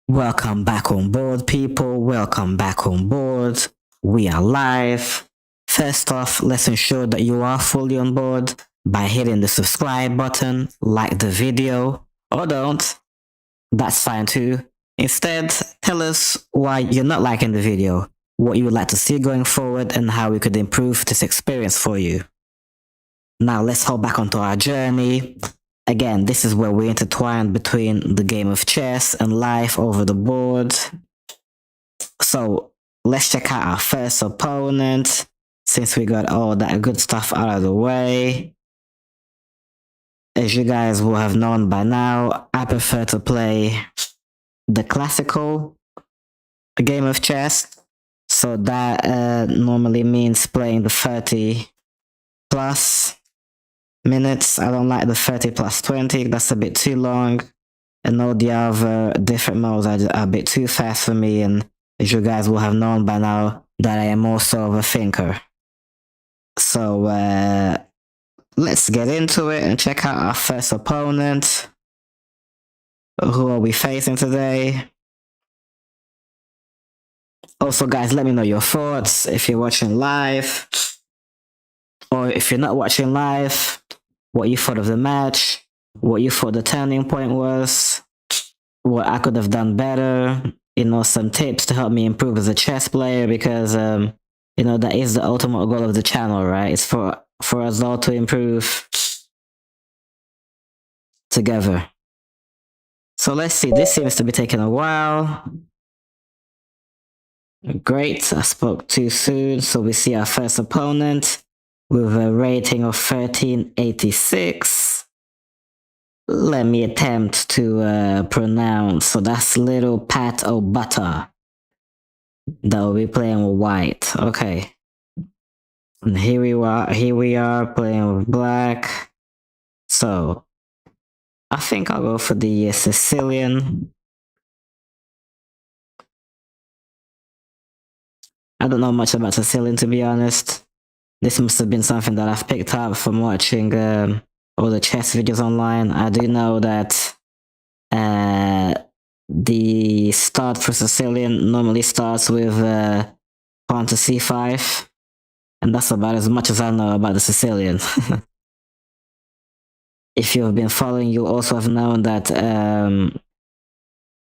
Welcome back on board, people. Welcome back on board. We are live. First off, let's ensure that you are fully on board by hitting the subscribe button, like the video, or don't. That's fine too. Instead, tell us why you're not liking the video, what you would like to see going forward, and how we could improve this experience for you. Now let's hop back onto our journey. Again, this is where we intertwine between the game of chess and life over the board. So let's check out our first opponent, since we got all that good stuff out of the way. As you guys will have known by now, I prefer to play the classical game of chess. So that normally means playing the 30 plus minutes. I don't like the 30 plus 20, that's a bit too long. And all the other different modes are a bit too fast for me, and as you guys will have known by now, that I am also a thinker. So let's get into it and check out our first opponent. Who are we facing today? Also guys, let me know your thoughts if you're watching live, or if you're not watching live, what you thought of the match, what you thought the turning point was, what I could have done better, some tips to help me improve as a chess player, because, that is the ultimate goal of the channel, right? It's for us all to improve together. So let's see, this seems to be taking a while. Great, I spoke too soon. So we see our first opponent with a rating of 1386. Let me attempt to pronounce. So that's Little Pat O'Butter. That will be playing with white. Okay. And here we are playing with black. So I think I'll go for the Sicilian. I don't know much about Sicilian, to be honest. This must have been something that I've picked up from watching all the chess videos online. I do know that the start for Sicilian normally starts with pawn to c5, and that's about as much as I know about the Sicilian. If you've been following, you also have known that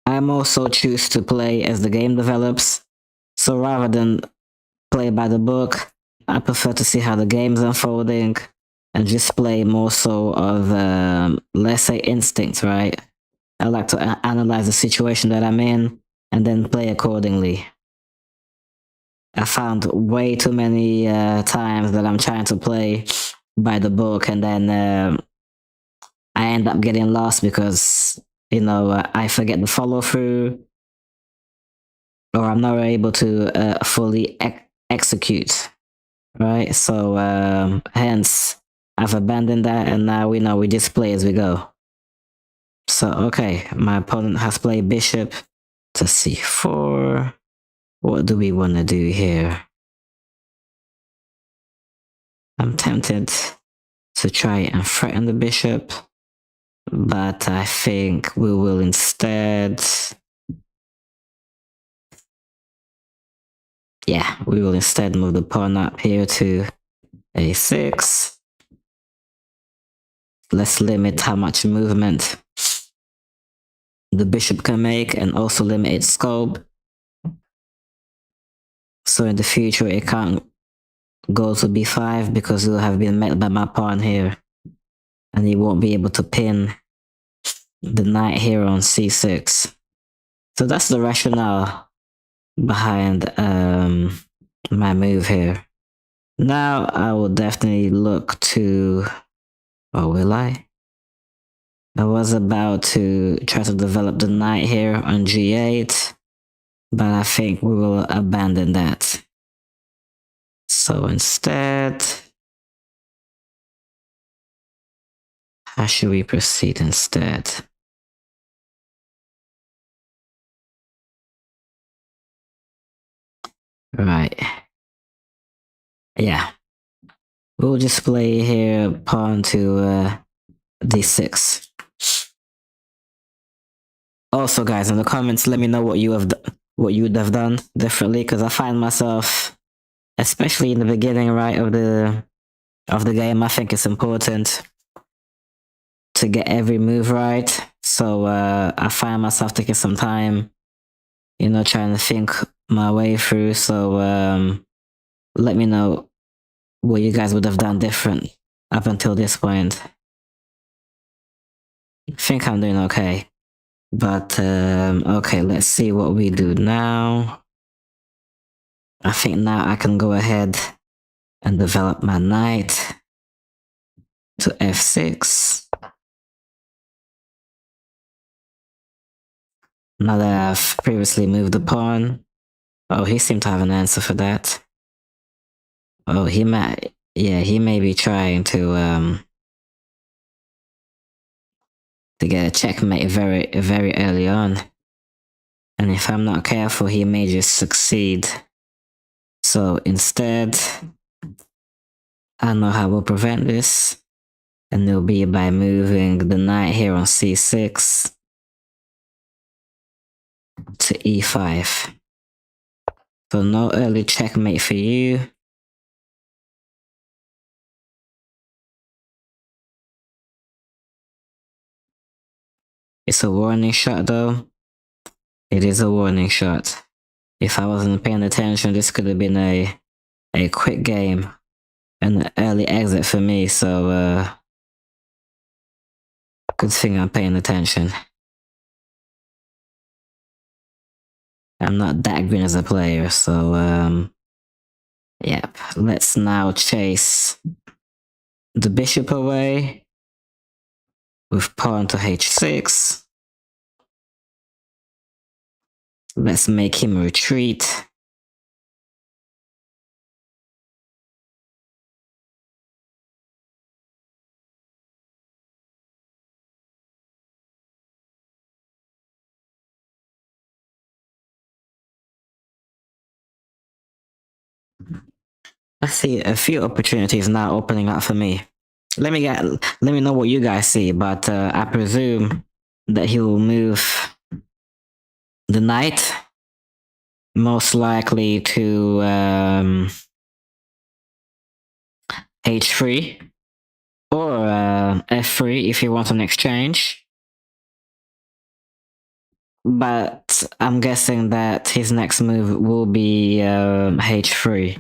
I'm also choose to play as the game develops. So rather than play by the book, I prefer to see how the game's unfolding and just play more so of, let's say, instinct, right? I like to analyze the situation that I'm in and then play accordingly. I found way too many times that I'm trying to play by the book, and then I end up getting lost because, I forget the follow through, or I'm not able to fully execute, right? So hence, I've abandoned that, and now we just play as we go. So, okay, my opponent has played bishop to c4. What do we want to do here? I'm tempted to try and threaten the bishop, but I think we will instead... Yeah, we will instead move the pawn up here to a6. Let's limit how much movement the bishop can make, and also limit its scope. So in the future, it can't go to b5 because it will have been met by my pawn here, and he won't be able to pin the knight here on c6. So that's the rationale behind my move here. Now I will definitely look to... Oh, will I? I was about to try to develop the knight here on g8, but I think we will abandon that. So instead, how should we proceed instead? Right. Yeah. We'll just play here pawn to d6. Also, guys, in the comments, let me know what what you would have done differently, because I find myself, especially in the beginning, right, of the game, I think it's important to get every move right. So I find myself taking some time, trying to think my way through. So let me know what you guys would have done different up until this point. I think I'm doing okay. But okay, let's see what we do now. I think now I can go ahead and develop my knight to f6. Now that I've previously moved the pawn. Oh, he seemed to have an answer for that. Oh, he may be trying to get a checkmate very early on. And if I'm not careful, he may just succeed. So instead, I know how we'll prevent this. And it'll be by moving the knight here on c6 to e5. So no early checkmate for you. It's a warning shot though. It is a warning shot. If I wasn't paying attention, this could have been a quick game. An early exit for me, so good thing I'm paying attention. I'm not that green as a player, so yep. Let's now chase the bishop away with pawn to h6. Let's make him retreat. I see a few opportunities now opening up for me. Let me know what you guys see, but I presume that he will move the knight, most likely to h3 or f3 if he wants an exchange. But I'm guessing that his next move will be h3.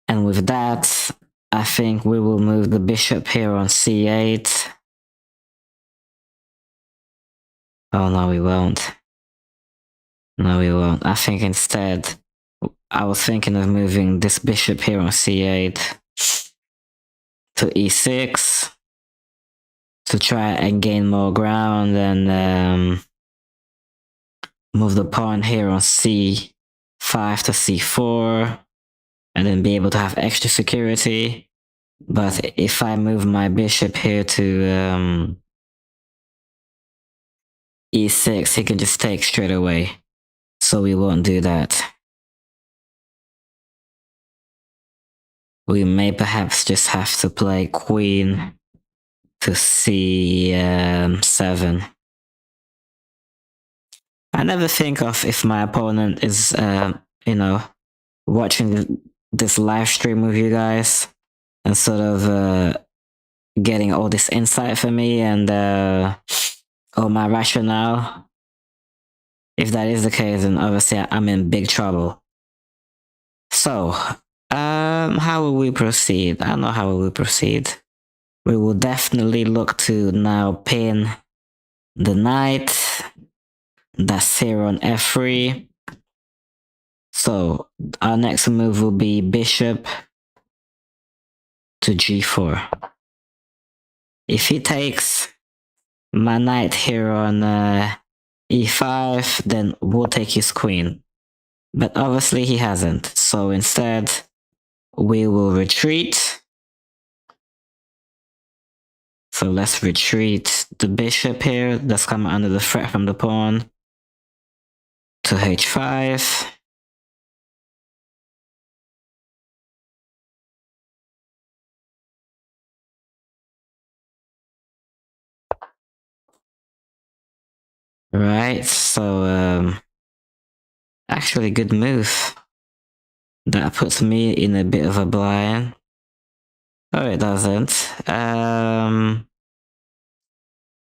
And with that, I think we will move the bishop here on c8. Oh, no, we won't. No, we won't. I think instead, I was thinking of moving this bishop here on c8 to e6 to try and gain more ground and move the pawn here on c5 to c4 and then be able to have extra security. But if I move my bishop here to e6, he can just take straight away. So we won't do that. We may perhaps just have to play queen to c7. I never think of if my opponent is, watching this live stream with you guys and sort of getting all this insight for me and all my rationale. If that is the case, then obviously I'm in big trouble. So, how will we proceed? I know how will we proceed. We will definitely look to now pin the knight. That's here on f3. So, our next move will be bishop to g4. If he takes my knight here on e5, then we'll take his queen. But obviously he hasn't, so instead we will retreat. So let's retreat the bishop here that's coming under the threat from the pawn to h5. Right, so actually good move. That puts me in a bit of a blind. Oh, it doesn't.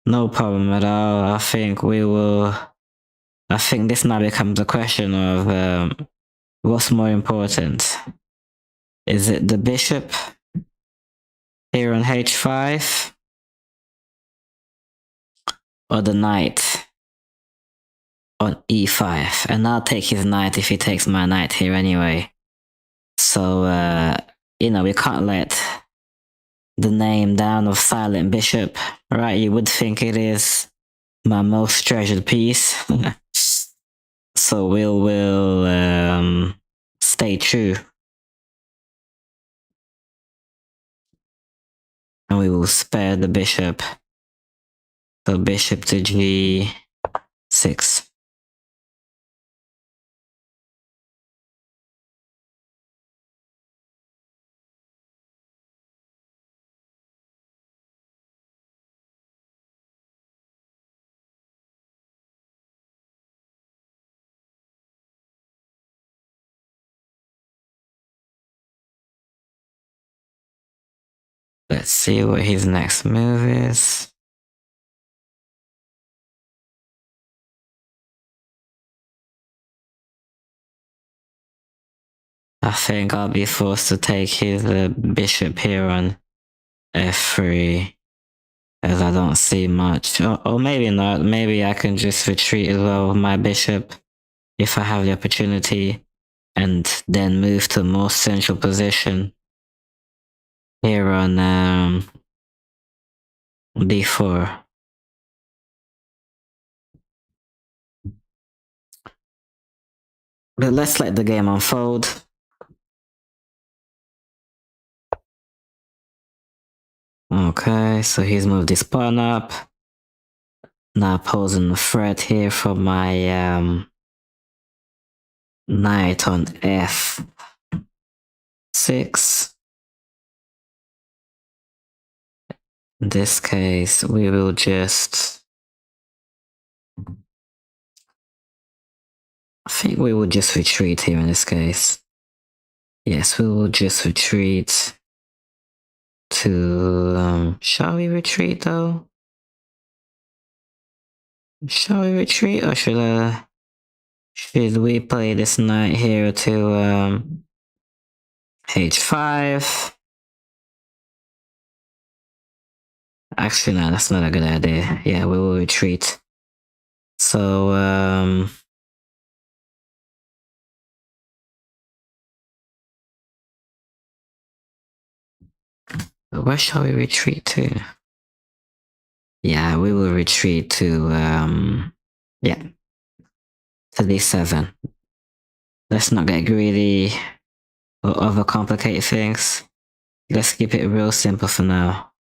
No problem at all. I think we will. I think this now becomes a question of what's more important. Is it the bishop here on h5 or the knight on e5? And I'll take his knight if he takes my knight here anyway. So, we can't let the name down of Silent Bishop, right? You would think it is my most treasured piece. So we'll stay true. And we will spare the bishop. So bishop to g6. Let's see what his next move is. I think I'll be forced to take his bishop here on f3, as I don't see much. Or maybe not. Maybe I can just retreat as well with my bishop if I have the opportunity, and then move to a more central position here on d4. But let's let the game unfold. Okay, so he's moved his pawn up. Now posing a threat here for my knight on f6. In this case, we will just... I think we will just retreat here in this case. Yes, we will just retreat to... shall we retreat though? Shall we retreat, or should we play this knight here to h5? Actually, no, that's not a good idea. Yeah, we will retreat. So, where shall we retreat to? Yeah, we will retreat to, to d7. Let's not get greedy or overcomplicate things. Let's keep it real simple for now.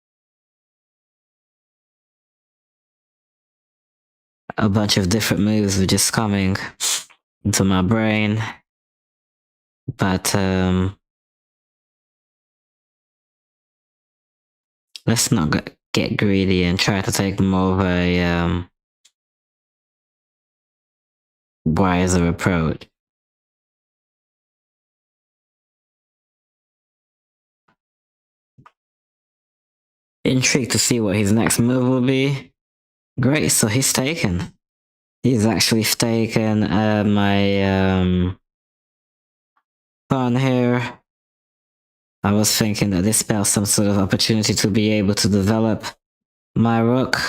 A bunch of different moves were just coming into my brain, but let's not get greedy and try to take more of a wiser approach. Intrigued to see what his next move will be. Great, so he's taken. He's actually taken my pawn here. I was thinking that this spells some sort of opportunity to be able to develop my rook,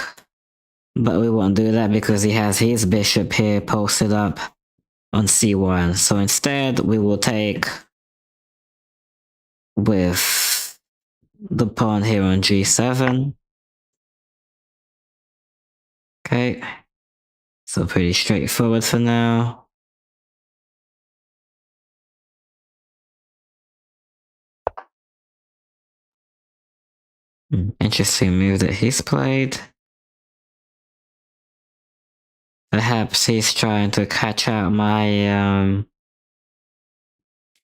but we won't do that because he has his bishop here posted up on c1. So instead, we will take with the pawn here on g7. Okay, so pretty straightforward for now. Interesting move that he's played. Perhaps he's trying to catch out my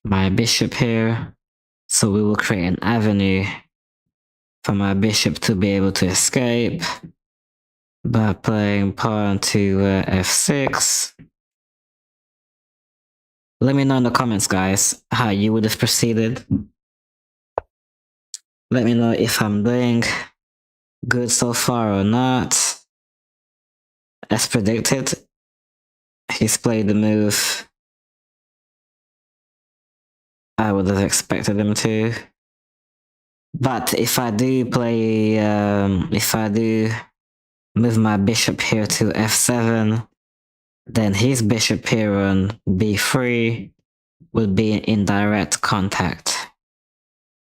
my bishop here. So we will create an avenue for my bishop to be able to escape. by playing pawn to f6. Let me know in the comments, guys, how you would have proceeded. Let me know if I'm doing good so far or not. As predicted, he's played the move I would have expected him to. But if I do play, if I do move my bishop here to f7, then his bishop here on b3 would be in direct contact.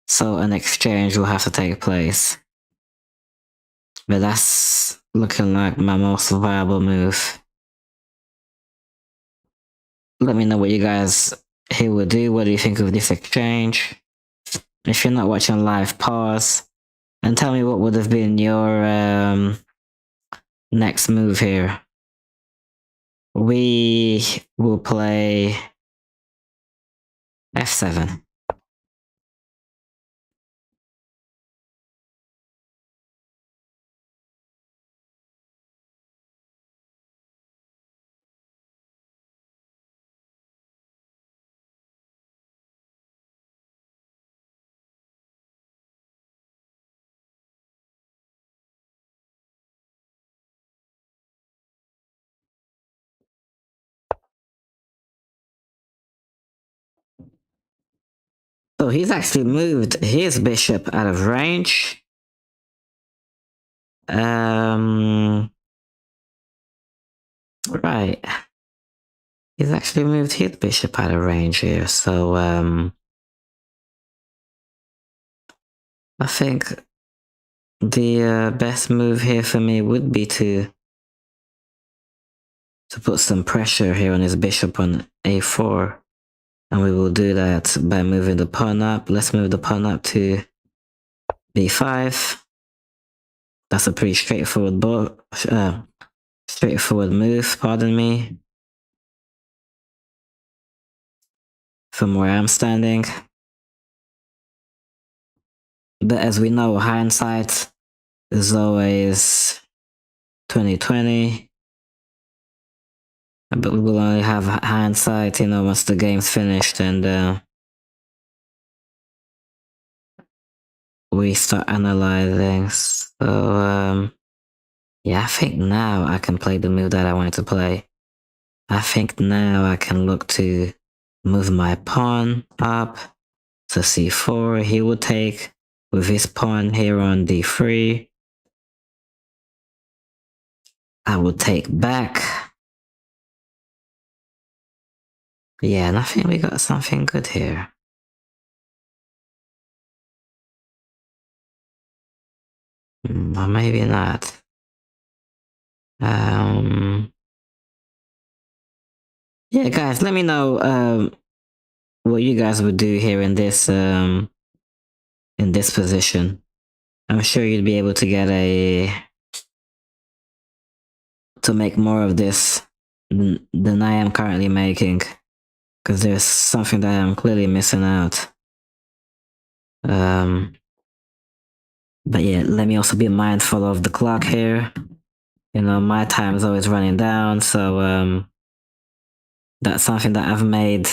So an exchange will have to take place. But that's looking like my most viable move. Let me know what you guys here would do. What do you think of this exchange? If you're not watching live, pause and tell me what would have been your next move here. We will play f7. So he's actually moved his bishop out of range. Right. He's actually moved his bishop out of range here, so I think the best move here for me would be to put some pressure here on his bishop on a4, and we will do that by moving the pawn up. Let's move the pawn up to b5. That's a pretty straightforward move, pardon me, from where I'm standing. But as we know, hindsight is always 2020. But we will only have hindsight, once the game's finished and we start analyzing. So, yeah, I think now I can play the move that I wanted to play. I think now I can look to move my pawn up to c4. He will take with his pawn here on d3. I will take back. Yeah, and I think we got something good here. Or maybe not. Yeah, guys, let me know what you guys would do here in this position. I'm sure you'd be able to get to make more of this than I am currently making, because there's something that I'm clearly missing out. But yeah, let me also be mindful of the clock here. My time is always running down, so that's something that I've made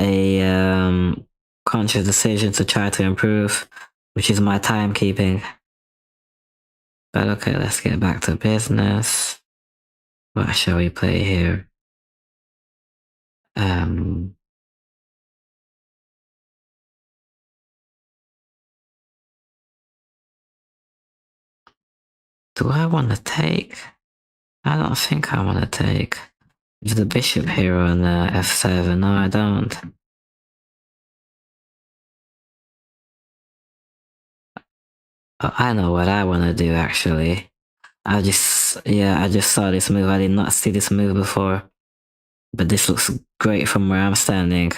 a conscious decision to try to improve, which is my timekeeping. But okay, let's get back to business. What shall we play here? Do I want to take? I don't think I want to take. With the bishop here on f7. No, I don't. Oh, I know what I want to do actually. I just saw this move. I did not see this move before. But this looks great from where I'm standing.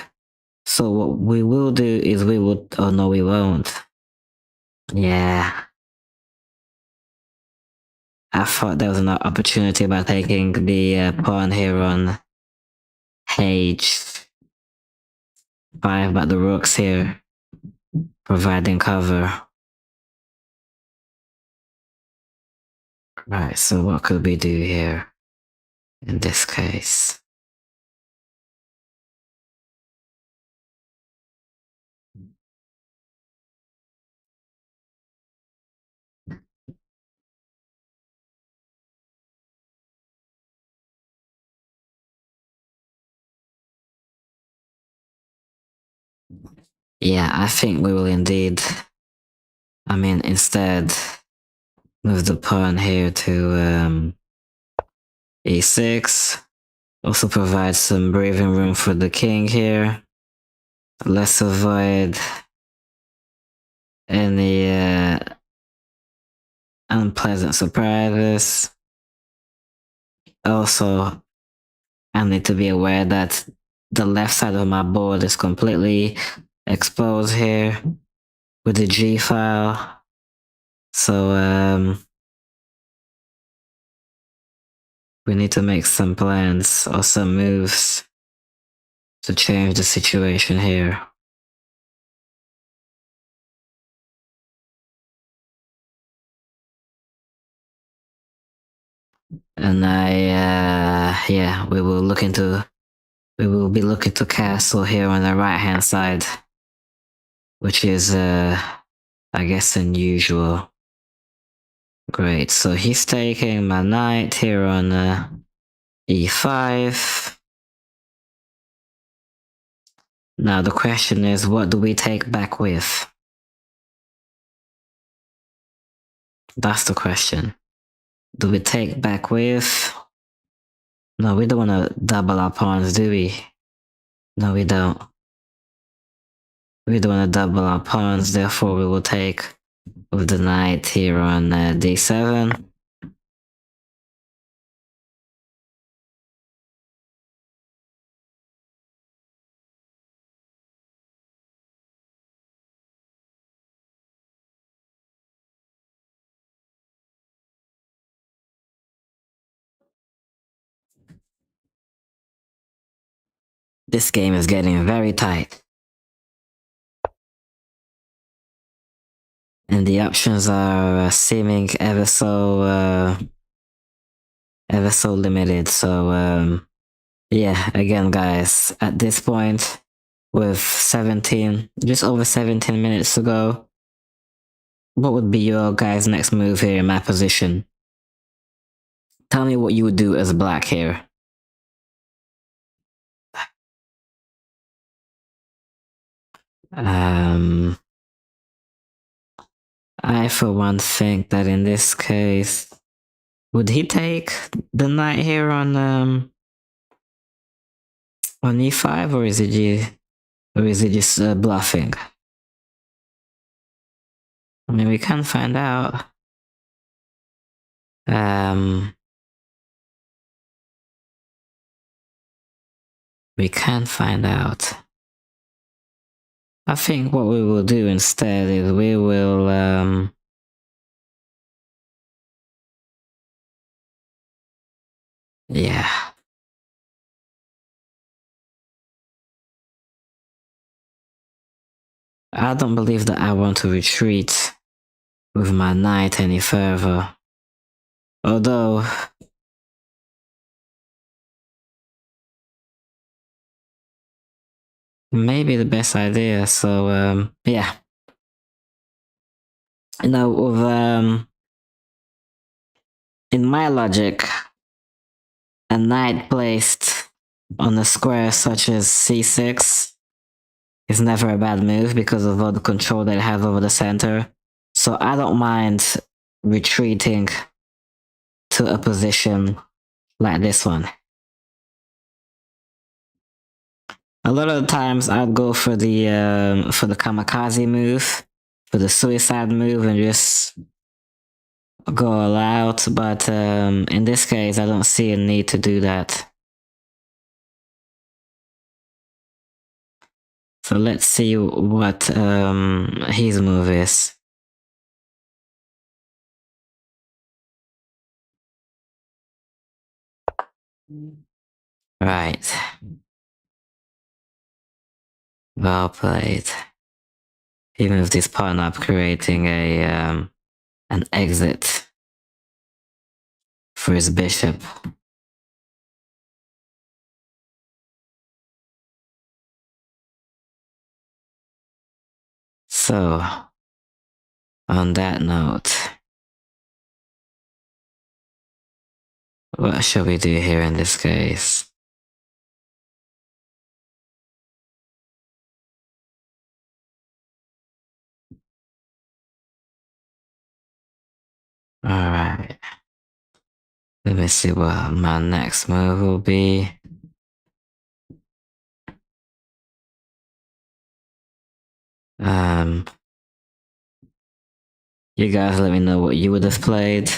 So what we will do is oh no, we won't. Yeah. I thought there was an opportunity by taking the pawn here on h5, but the rook's here, providing cover. Right, so what could we do here in this case? Yeah, I think we will indeed. I mean, instead, move the pawn here to e6. Also provide some breathing room for the king here. Let's avoid any unpleasant surprises. Also, I need to be aware that the left side of my board is completely exposed here with the G file. So we need to make some plans or some moves to change the situation here. And yeah, we will be looking to castle here on the right hand side, which is I guess unusual. Great, so he's taking my knight here on e5. Now the question is, what do we take back with? That's the question. Do we take back with? No, we don't want to double our pawns, do we? No, we don't. We don't want to double our pawns, therefore we will take with the knight here on d7. This game is getting very tight. And the options are seeming ever so limited. So yeah, again guys, at this point, with just over 17 minutes to go, what would be your guys' next move here in my position? Tell me what you would do as black here. I for one think that in this case, would he take the knight here on e5, or is it just bluffing? I mean, we can find out. We can find out. I think what we will do instead is we will yeah. I don't believe that I want to retreat with my knight any further. Although maybe the best idea. So yeah. You know, with in my logic, a knight placed on a square such as c6 is never a bad move because of all the control that it has over the center. So I don't mind retreating to a position like this one. A lot of the times I'd go for the kamikaze move, for the suicide move, and just go all out. But in this case, I don't see a need to do that. So let's see what his move is. Right. Well played. He moved his pawn up, creating an exit. for his bishop. So, on that note, what shall we do here in this case? Alright. Let me see what my next move will be. You guys let me know what you would have played.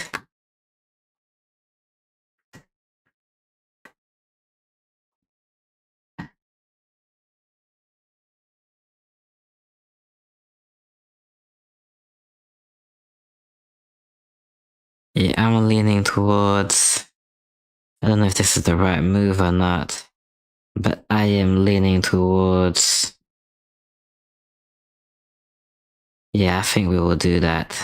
Yeah, I'm leaning towards... I don't know if this is the right move or not, but I am leaning towards... Yeah, I think we will do that.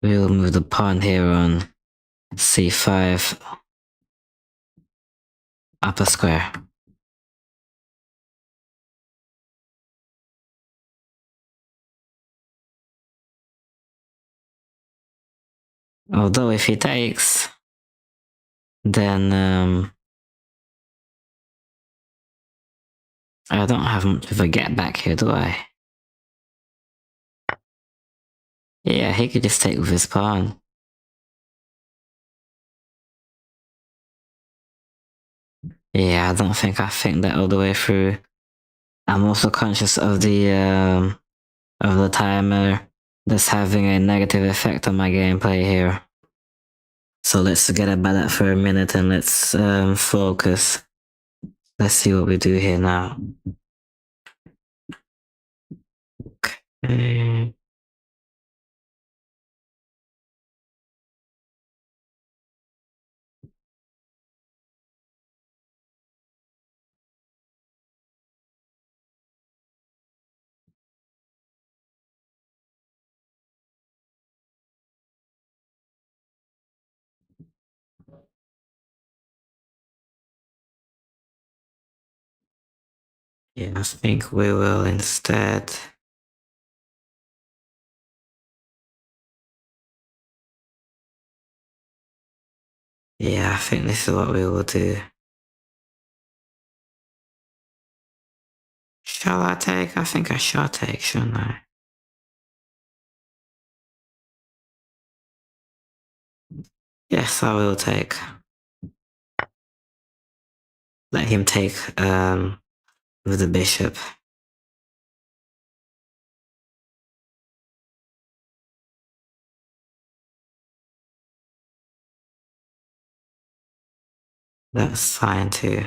We will move the pawn here on c5, upper square. Although if he takes, then I don't have much of a get back here, do I? Yeah, he could just take with his pawn. Yeah, I don't think I think that all the way through. I'm also conscious of the timer that's having a negative effect on my gameplay here. So let's forget about that for a minute and let's focus. Let's see what we do here now. Okay. Yeah, I think we will instead. Yeah, I think this is what we will do. Shall I take? I think I shall take, shouldn't I? Yes, I will take. Let him take with the bishop. That's fine too.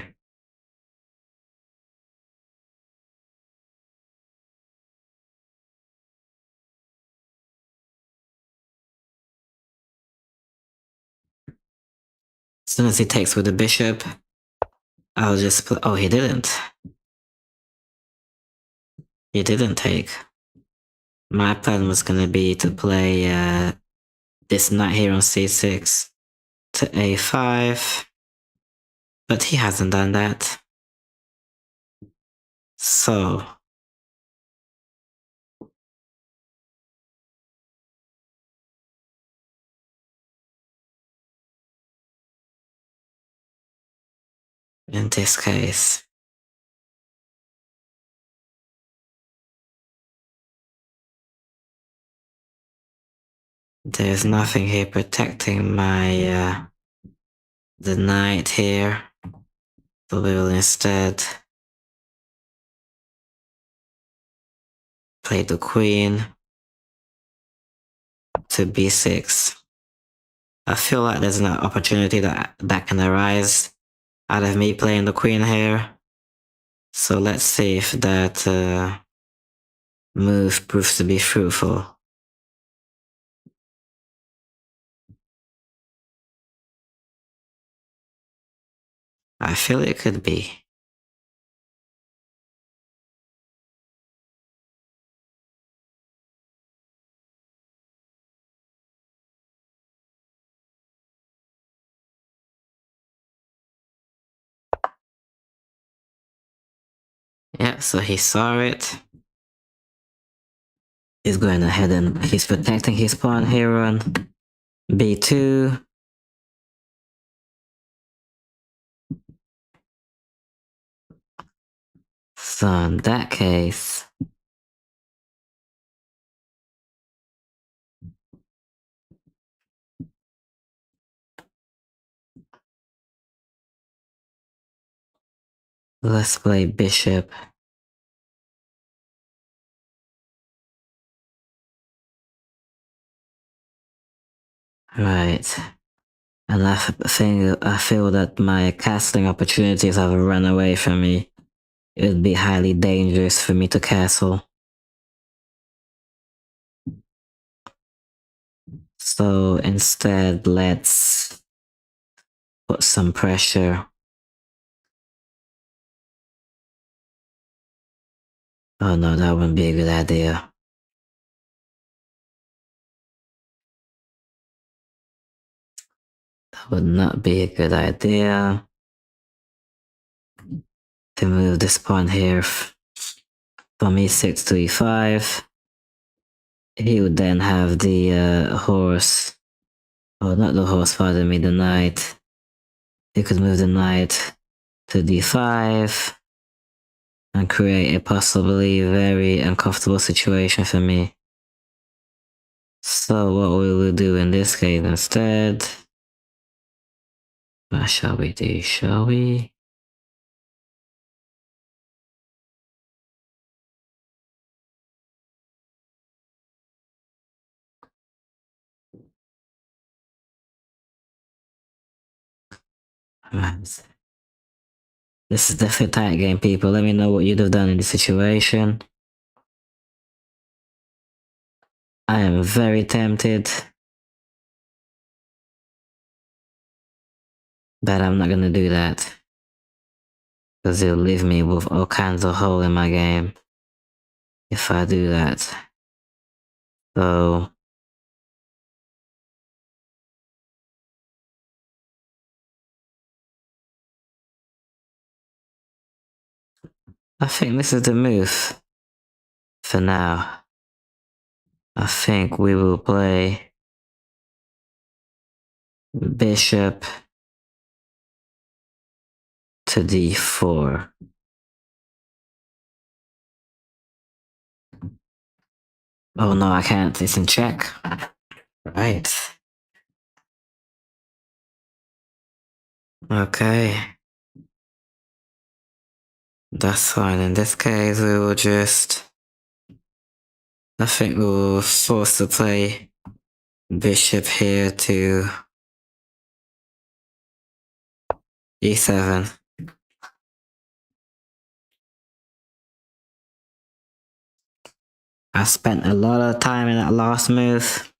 As soon as he takes with the bishop, I'll just put. Oh, he didn't. He didn't take. My plan was gonna be to play this knight here on c6 to a5, but he hasn't done that. So in this case, there's nothing here protecting my the knight here. So we will instead play the queen to b6. I feel like there's an opportunity that can arise out of me playing the queen here. So let's see if that move proves to be fruitful. I feel it could be. Right, so he saw it. He's going ahead and he's protecting his pawn here on b2. So in that case, let's play bishop. Right. And I feel that my castling opportunities have run away from me. It would be highly dangerous for me to castle. So instead, let's put some pressure. Oh no, that wouldn't be a good idea. That would not be a good idea. To move this pawn here from e6 to e5. He would then have the horse. Oh, not the horse, pardon me, the knight. He could move the knight to d5 and create a possibly very uncomfortable situation for me. So what we will do in this case instead, what shall we do? Shall we? Right. This is definitely a tight game, people. Let me know what you'd have done in this situation. I am very tempted, but I'm not gonna do that. Because it'll leave me with all kinds of hole in my game if I do that. So I think this is the move for now. I think we will play bishop to d4. Oh no, I can't. It's in check. Right. Okay. That's fine. In this case, we will just... I think we will force to play bishop here to e7. I spent a lot of time in that last move.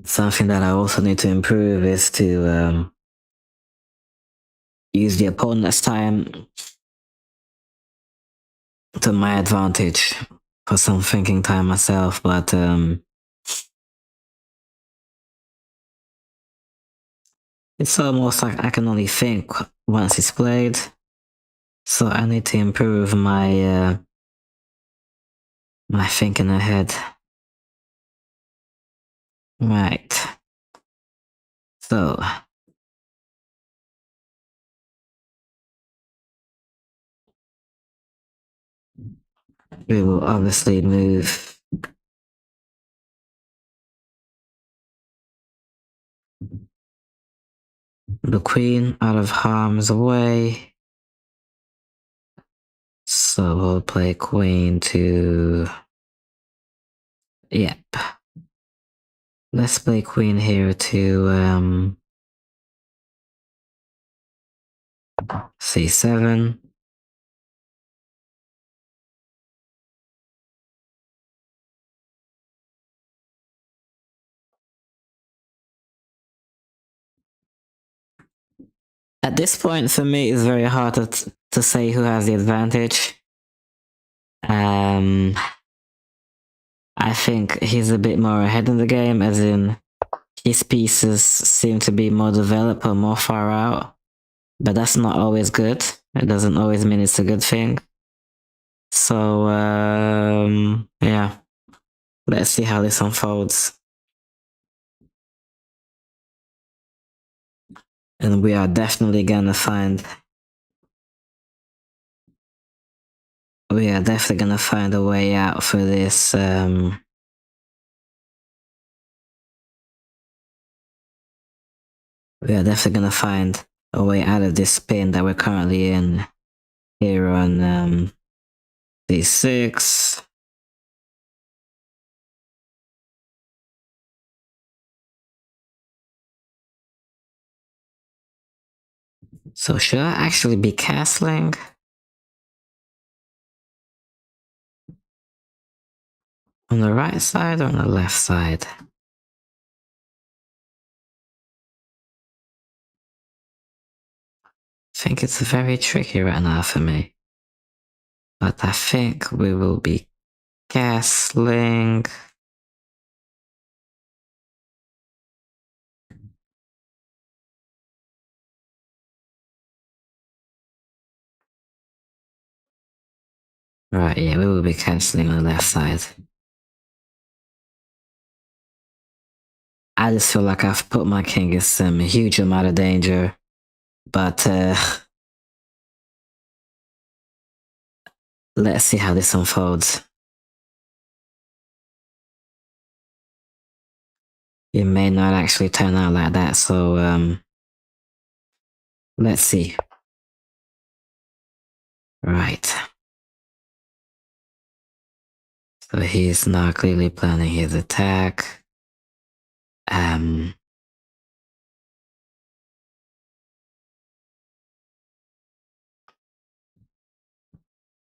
Something that I also need to improve is to use the opponent's time to my advantage for some thinking time myself, but it's almost like I can only think once it's played, so I need to improve my my thinking ahead. Right. So we will obviously move the queen out of harm's way. So we'll play queen to... Yep. Let's play queen here to c7. At this point, for me, it's very hard to say who has the advantage. I think he's a bit more ahead in the game, as in his pieces seem to be more developed or more far out, but that's not always good. It doesn't always mean it's a good thing. So, yeah. Let's see how this unfolds. And we are definitely gonna find... We are definitely gonna find a way out for this, we are definitely gonna find a way out of this spin that we're currently in here on, D6. So should I actually be castling? On the right side or on the left side? I think it's very tricky right now for me. But I think we will be castling. Right, yeah, we will be cancelling on the left side. I just feel like I've put my king in some huge amount of danger. But, let's see how this unfolds. It may not actually turn out like that, so, let's see. Right. So he's now clearly planning his attack.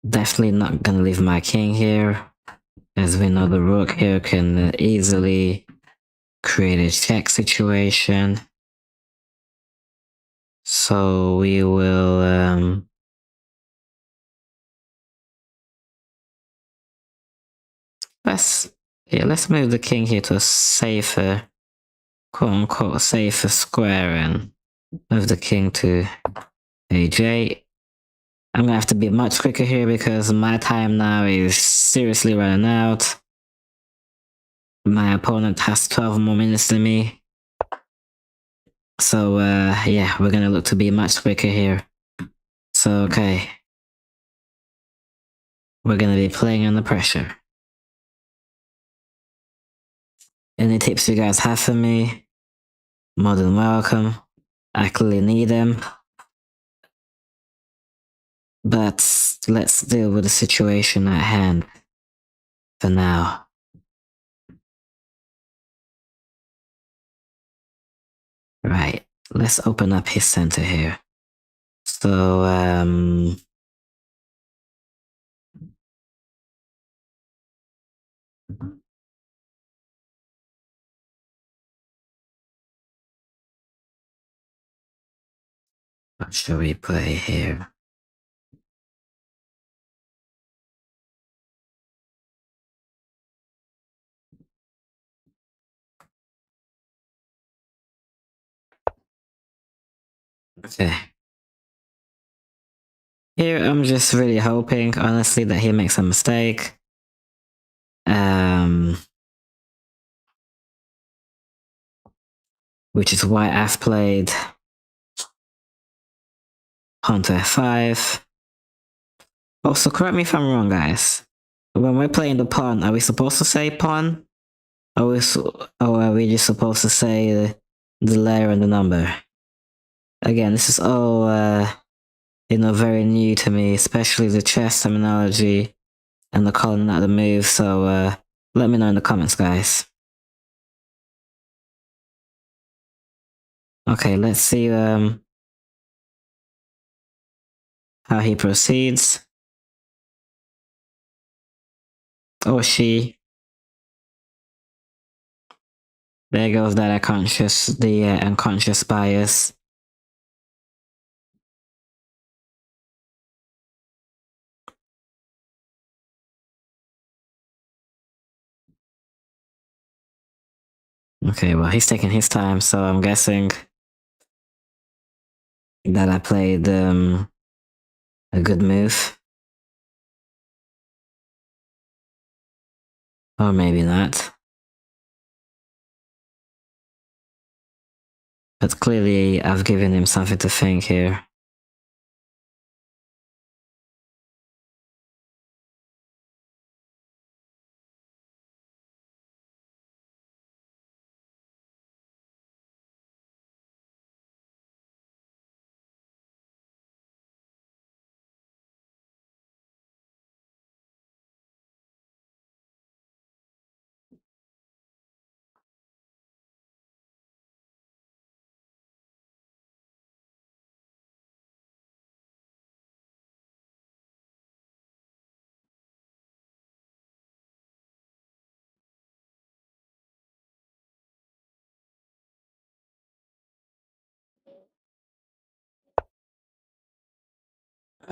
Definitely not gonna leave my king here, as we know the rook here can easily create a check situation. So we will, let's move the king here to a safer, quote unquote, safer square and move the king to AJ. I'm gonna have to be much quicker here because my time now is seriously running out. My opponent has 12 more minutes than me. So, yeah, we're gonna look to be much quicker here. So, okay. We're gonna be playing under pressure. Any tips you guys have for me? More than welcome. I clearly need them. But let's deal with the situation at hand for now. Right, let's open up his center here. So, what should we play here? Okay. Here, I'm just really hoping, honestly, that he makes a mistake. Which is why I've played pawn to f5. Also, correct me if I'm wrong, guys. When we're playing the pawn, are we supposed to say pawn? Or are we just supposed to say the layer and the number? Again, this is all, very new to me, especially the chess terminology and the calling out the move, so, let me know in the comments, guys. Okay, let's see, how he proceeds. Or she. There goes that unconscious bias. Okay, well, he's taking his time, so I'm guessing that I played, A good move. Or maybe not. But clearly, I've given him something to think here.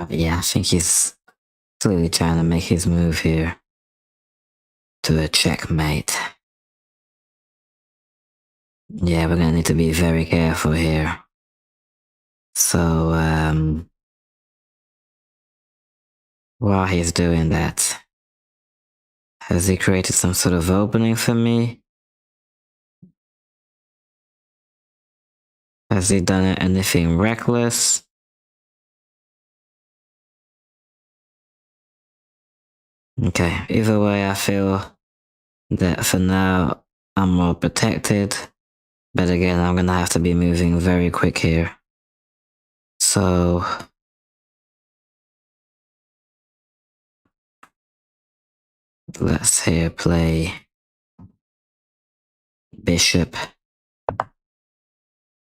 Yeah, I think he's clearly trying to make his move here to a checkmate. Yeah, we're gonna need to be very careful here. So, while he's doing that, has he created some sort of opening for me? Has he done anything reckless? Okay, either way, I feel that for now, I'm more protected. But again, I'm gonna have to be moving very quick here. So, let's here play bishop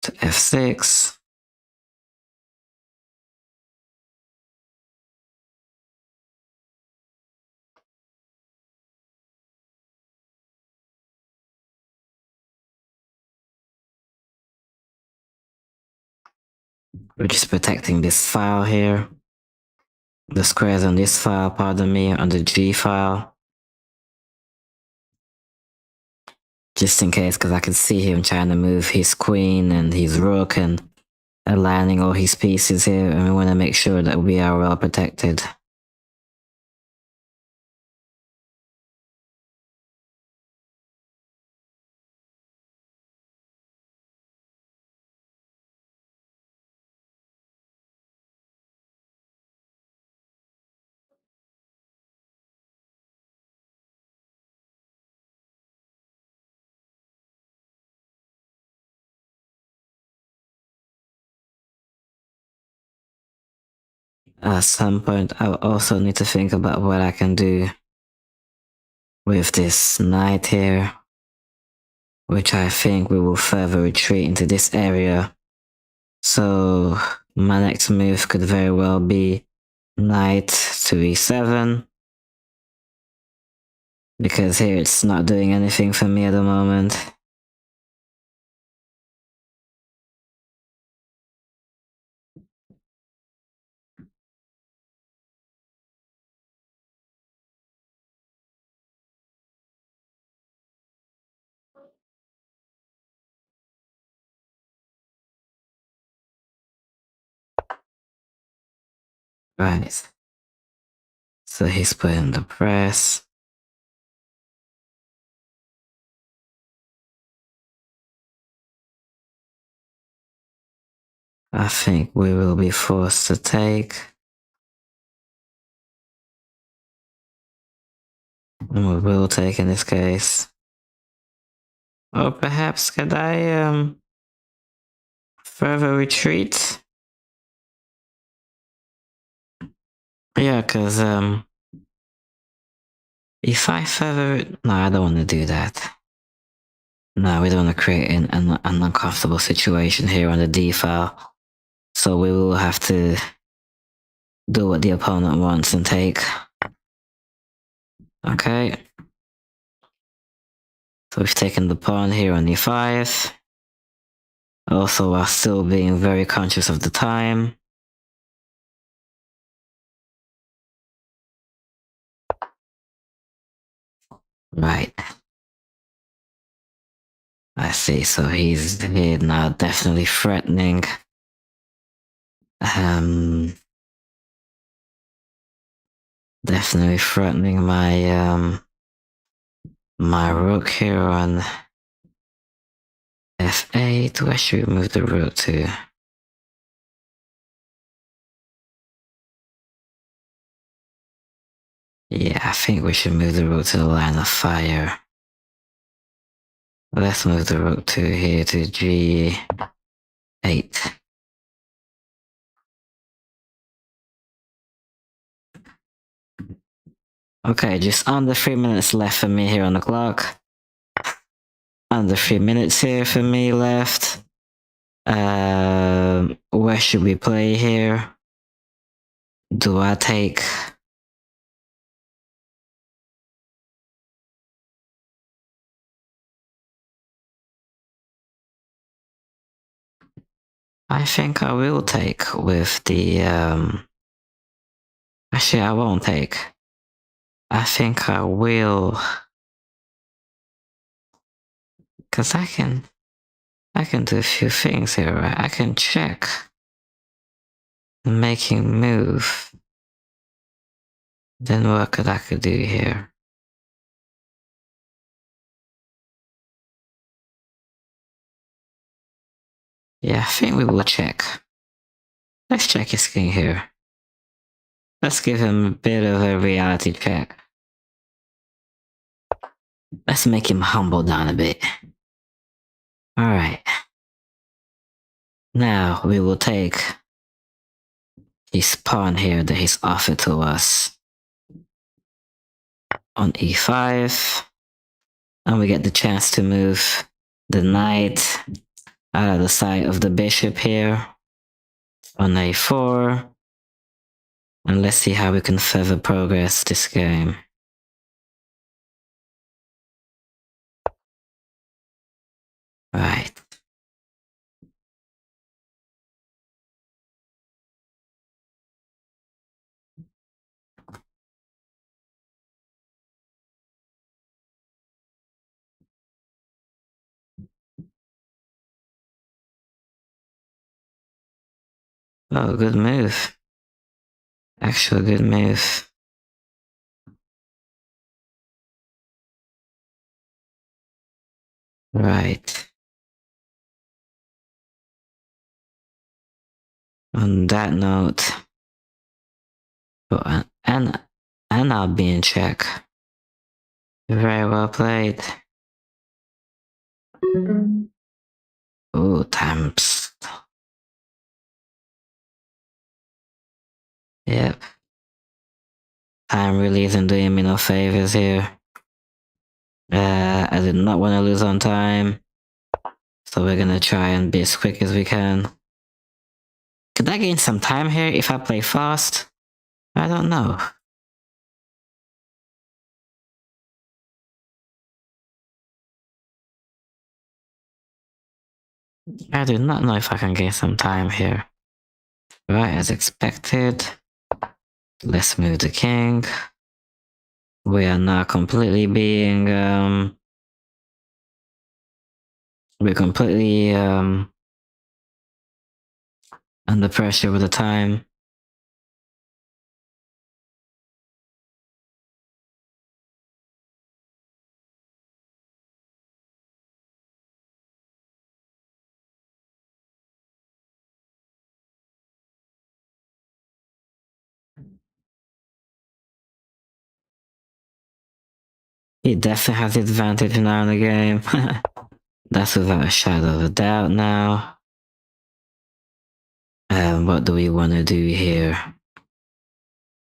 to f6. We're just protecting this file here. The squares on this file, pardon me, on the G file. Just in case, because I can see him trying to move his queen and his rook and aligning all his pieces here, and we want to make sure that we are well protected. At some point, I also need to think about what I can do with this knight here, which I think we will further retreat into this area. So my next move could very well be knight to e7, because here it's not doing anything for me at the moment. Right. So he's putting the press. I think we will be forced to take. And we will take in this case. Or perhaps could I further retreat? Yeah, cause if I further, no, I don't want to do that. No, we don't want to create an uncomfortable situation here on the D file. So we will have to do what the opponent wants and take. Okay. So we've taken the pawn here on e5. Also, while still being very conscious of the time. Right. I see, so he's here now, definitely threatening. Definitely threatening my rook here on f8. Where should we move the rook to? Yeah, I think we should move the rook to the line of fire. Let's move the rook to here to g8. Okay, just under 3 minutes left for me here on the clock. Under 3 minutes here for me left. Where should we play here? Do I take... I think I will take with the, actually I won't take. I think I will, cause I can do a few things here, right? I can check making move. Then what I could do here? Yeah, I think we will check. Let's check his king here. Let's give him a bit of a reality check. Let's make him humble down a bit. Alright. Now we will take his pawn here that he's offered to us on e5. And we get the chance to move the knight out of the sight of the bishop here on a4. And let's see how we can further progress this game. Right. Oh, good move. Actual good move. Right. On that note, oh, and I'll be in check. Very well played. Oh, times. Yep. Time really isn't doing me no favors here. I did not want to lose on time. So we're gonna try and be as quick as we can. Could I gain some time here if I play fast? I don't know. I do not know if I can gain some time here. Right, as expected. Let's move the king. We are now completely being, we're completely, under pressure with the time. He definitely has the advantage now in the game. That's without a shadow of a doubt now. What do we want to do here?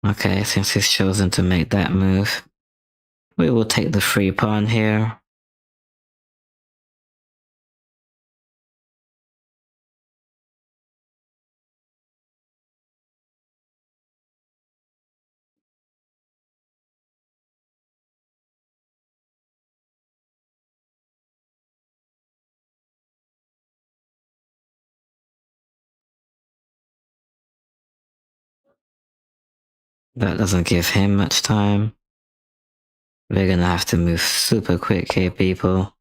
Okay, since he's chosen to make that move, we will take the free pawn here. That doesn't give him much time. We're gonna have to move super quick here, people.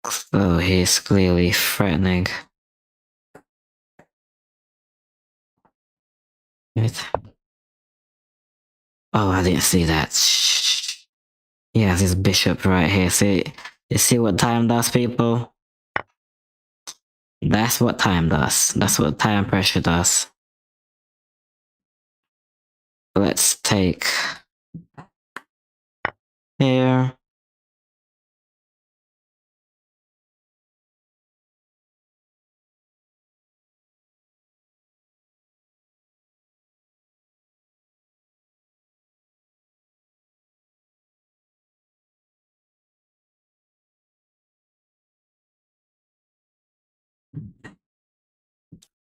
So he's clearly threatening. Wait. Oh, I didn't see that. Shh. Yeah, this bishop right here. See, you see what time does, people? That's what time does. That's what time pressure does. Let's take here.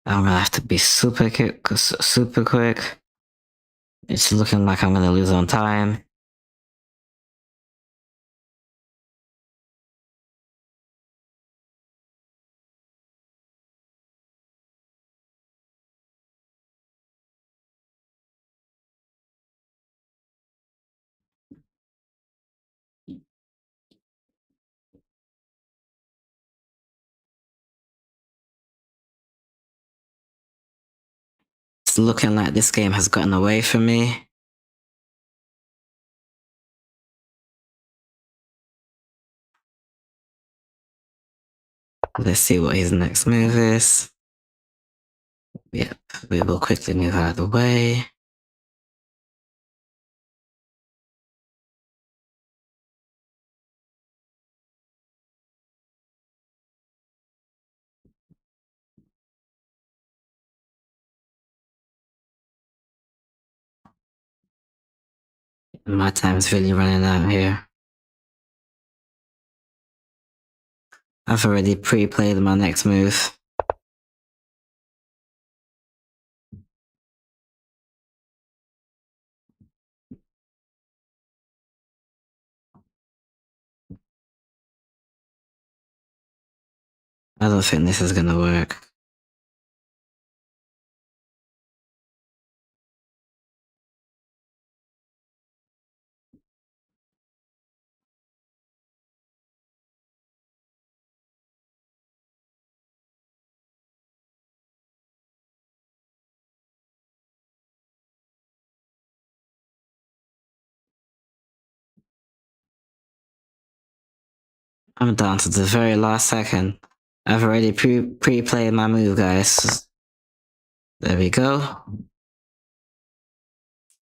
I'm gonna have to be super quick. Super quick. It's looking like I'm gonna lose on time. It's looking like this game has gotten away from me. Let's see what his next move is. Yep, we will quickly move out of the way. My time's really running out here. I've already pre-played my next move. I don't think this is gonna work. I'm down to the very last second. I've already pre-played my move, guys. There we go.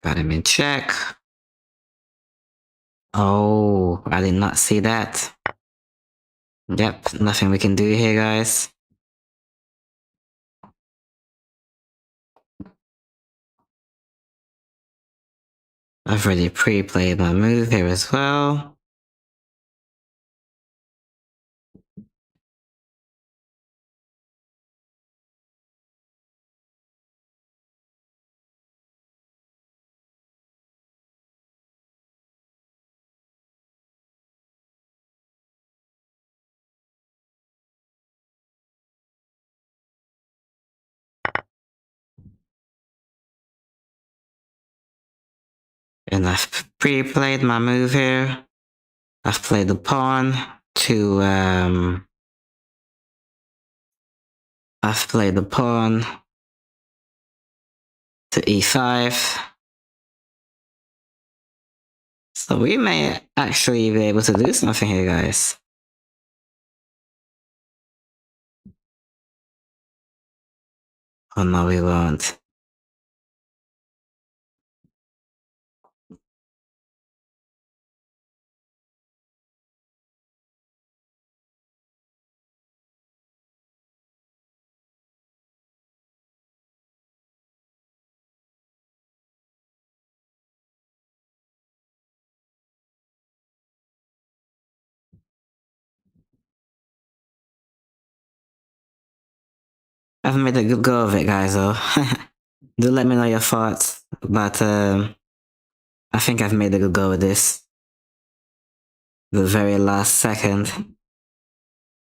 Got him in check. Oh, I did not see that. Yep, nothing we can do here, guys. I've already pre-played my move here as well. And I've pre-played my move here. I've played the pawn to, I've played the pawn to e5. So we may actually be able to do something here, guys. Oh no, we won't. I've made a good go of it, guys, though. Do let me know your thoughts, but I think I've made a good go of this. The very last second.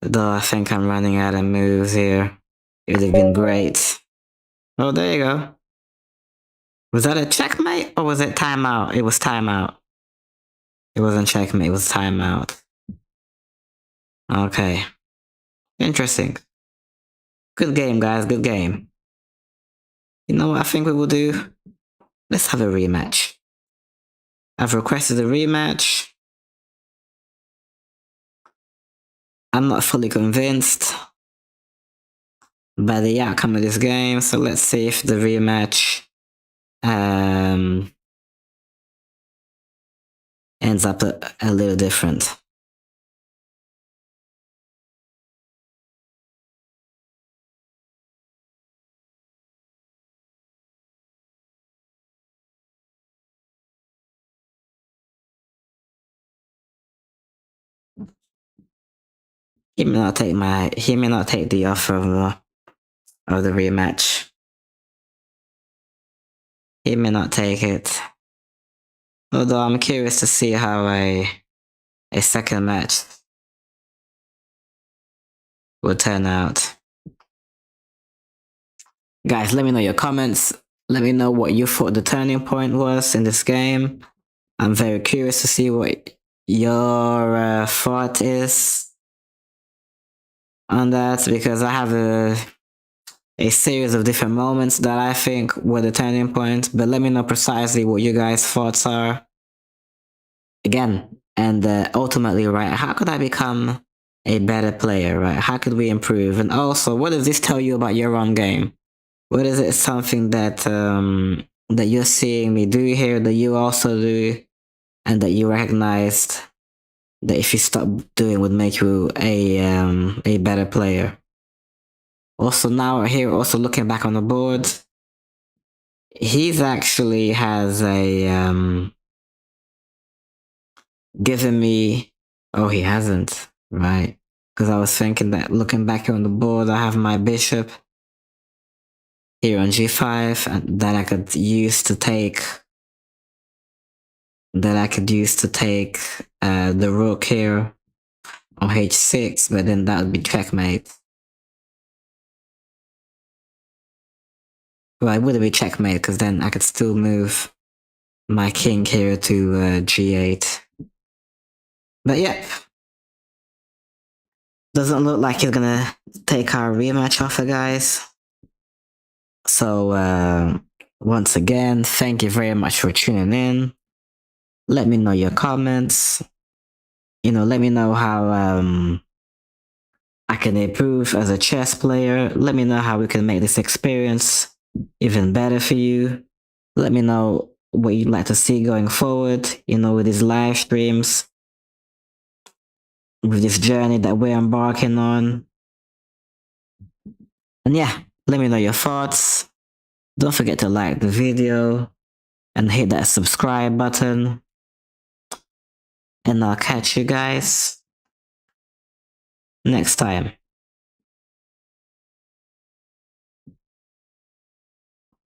Though I think I'm running out of moves here. It would have been great. Oh, there you go. Was that a checkmate or was it timeout? It was timeout. It wasn't checkmate, it was timeout. Okay. Interesting. Good game, guys, good game. You know what I think we will do? Let's have a rematch. I've requested a rematch. I'm not fully convinced by the outcome of this game, so let's see if the rematch ends up a little different. He may not take the offer of the rematch. He may not take it. Although I'm curious to see how a second match will turn out. Guys, let me know your comments. Let me know what you thought the turning point was in this game. I'm very curious to see what your thought is on that, because I have a series of different moments that I think were the turning point, but let me know precisely what you guys' thoughts are. Again, and ultimately, right, how could I become a better player, right? How could we improve? And also, what does this tell you about your own game? What is it something that that you're seeing me do here that you also do, and that you recognized that if you stop doing would make you a better player? Also, now here, also looking back on the board, he's actually has a given me. Oh, he hasn't, right? Because I was thinking that looking back on the board, I have my bishop here on g5, and that I could use to take. That I could use to take the rook here on h6, but then that would be checkmate. Well, it wouldn't be checkmate because then I could still move my king here to g8. But yeah, doesn't look like he's gonna take our rematch offer, guys. So once again, thank you very much for tuning in. Let me know your comments. Let me know how I can improve as a chess player. Let me know how we can make this experience even better for you. Let me know what you'd like to see going forward, with these live streams, with this journey that we're embarking on. And yeah, let me know your thoughts. Don't forget to like the video and hit that subscribe button. And I'll catch you guys next time.